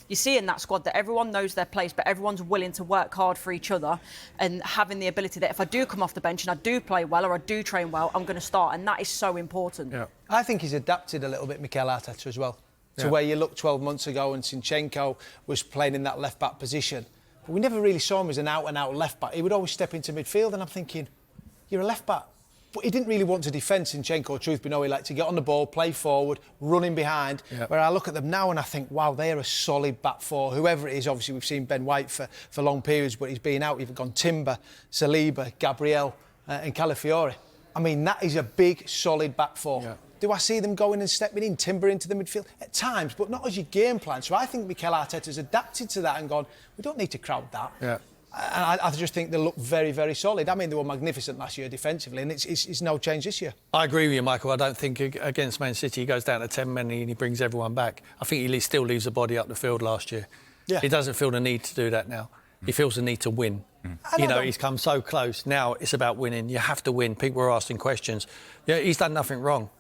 you see in that squad that everyone knows their place, but everyone's willing to work hard for each other and having the ability that if I do come off the bench and I do play well or I do train well, I'm going to start, and that is so important. Yeah. I think he's adapted a little bit, Mikel Arteta, as well, to where you look 12 months ago and Zinchenko was playing in that left-back position. But we never really saw him as an out-and-out left-back. He would always step into midfield, and I'm thinking, you're a left-back. But he didn't really want to defend Zinchenko, truth be known. He liked to get on the ball, play forward, running behind. Yep. Where I look at them now and I think, wow, they're a solid back four. Whoever it is, obviously we've seen Ben White for long periods, but he's been out. You've gone Timber, Saliba, Gabriel and Calafiore. I mean, that is a big, solid back four. Yeah. Do I see them going and stepping in, Timber into the midfield? At times, but not as your game plan. So I think Mikel Arteta's adapted to that and gone, we don't need to crowd that. Yeah. And I just think they look very, very solid. I mean, they were magnificent last year defensively, and it's no change this year. I agree with you, Michael. I don't think against Man City he goes down to 10 men and he brings everyone back. I think he still leaves the body up the field last year. Yeah. He doesn't feel the need to do that now. He feels the need to win. You know, he's come so close. Now it's about winning. You have to win. People are asking questions. Yeah, he's done nothing wrong.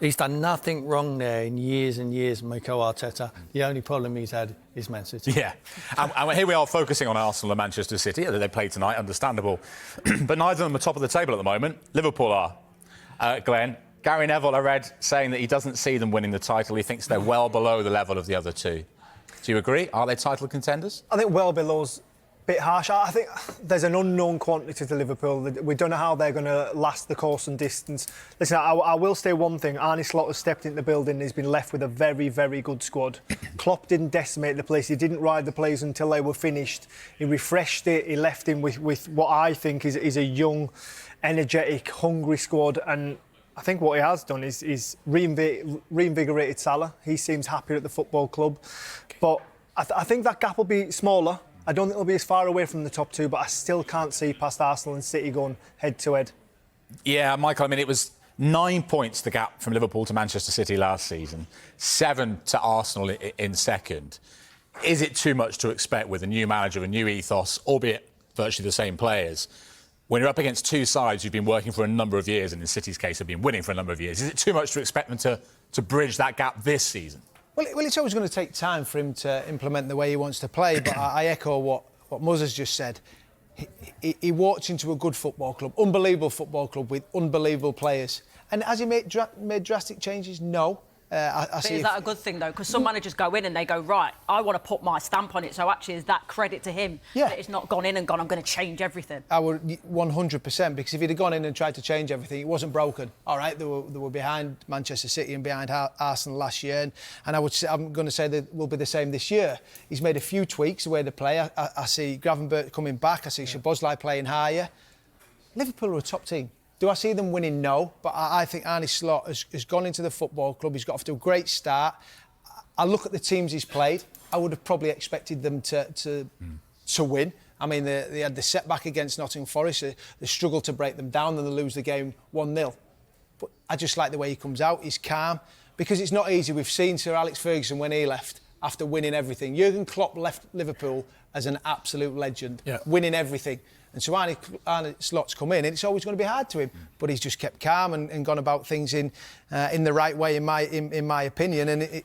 He's done nothing wrong there in years and years, Mikel Arteta. The only problem he's had is Man City. Yeah. And here we are focusing on Arsenal and Manchester City. They played tonight, understandable. But neither of them are top of the table at the moment. Liverpool are. Glenn, Gary Neville, I read, saying that he doesn't see them winning the title. He thinks they're well below the level of the other two. Do you agree? Are they title contenders? I think well below's bit harsh. I think there's an unknown quantity to Liverpool. We don't know how they're going to last the course and distance. Listen, I will say one thing. Arne Slot has stepped into the building and he's been left with a very, very good squad. Klopp didn't decimate the place. He didn't ride the players until they were finished. He refreshed it. He left him with what I think is a young, energetic, hungry squad. And I think what he has done is reinvigorated Salah. He seems happier at the football club. But I think that gap will be smaller. I don't think they'll be as far away from the top two, but I still can't see past Arsenal and City going head-to-head. Yeah, Michael, I mean, it was 9 points the gap from Liverpool to Manchester City last season, 7 to Arsenal in second. Is it too much to expect with a new manager, a new ethos, albeit virtually the same players, when you're up against two sides who've been working for a number of years, and in City's case have been winning for a number of years? Is it too much to expect them to bridge that gap this season? Well, it's always going to take time for him to implement the way he wants to play, but I echo what Muzz has just said. He walked into a good football club, unbelievable football club with unbelievable players. And has he made drastic changes? No. But is that a good thing, though? Because some managers go in and they go, right, I want to put my stamp on it. So actually, is that credit to him that it's not gone in and gone, I'm going to change everything? I would 100%, because if he'd have gone in and tried to change everything, it wasn't broken. All right, they were behind Manchester City and behind Arsenal last year. And I'm going to say that will be the same this year. He's made a few tweaks the way they play. I see Gravenberch coming back. I see Szoboszlai playing higher. Liverpool are a top team. Do I see them winning? No. But I think Arne Slot has gone into the football club. He's got off to a great start. I look at the teams he's played. I would have probably expected them to win. I mean, they had the setback against Nottingham Forest. They struggled to break them down and they lose the game 1-0. But I just like the way he comes out. He's calm. Because it's not easy. We've seen Sir Alex Ferguson when he left after winning everything. Jurgen Klopp left Liverpool as an absolute legend, winning everything. And so Arne Slot's come in, and it's always going to be hard to him. But he's just kept calm and gone about things in the right way, in my opinion. And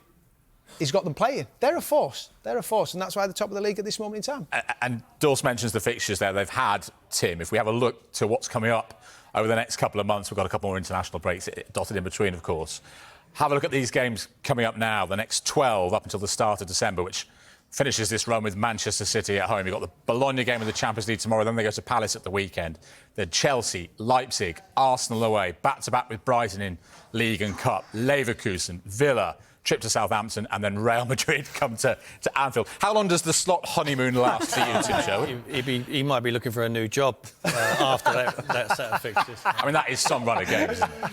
he's got them playing. They're a force. They're a force, and that's why they're top of the league at this moment in time. And Dawes mentions the fixtures there they've had, Tim. If we have a look to what's coming up over the next couple of months, we've got a couple more international breaks dotted in between, of course. Have a look at these games coming up now, the next 12 up until the start of December, which finishes this run with Manchester City at home. You've got the Bologna game of the Champions League tomorrow, then they go to Palace at the weekend. Then Chelsea, Leipzig, Arsenal away, back-to-back with Brighton in League and Cup, Leverkusen, Villa, trip to Southampton, and then Real Madrid come to Anfield. How long does the Slot honeymoon last for you, Tim Sherwood? He might be looking for a new job after that set of fixtures. I mean, that is some run of games, isn't it?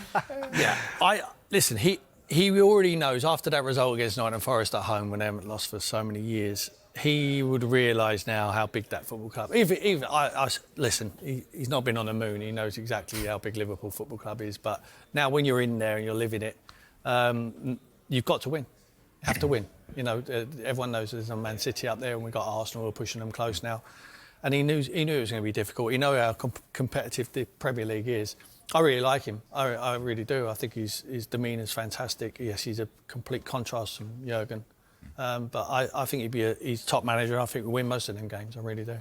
Yeah. Listen, he already knows after that result against Nottingham Forest at home when they haven't lost for so many years, he would realise now how big that football club is. Listen, he's not been on the moon. He knows exactly how big Liverpool Football Club is. But now when you're in there and you're living it, you've got to win. You have to win. You know, everyone knows there's a Man City up there and we've got Arsenal who are pushing them close now. And he knew it was going to be difficult. He knows how competitive the Premier League is. I really like him. I really do. I think his demeanour's fantastic. Yes, he's a complete contrast from Jurgen. But I think he's top manager. I think we'll win most of them games. I really do.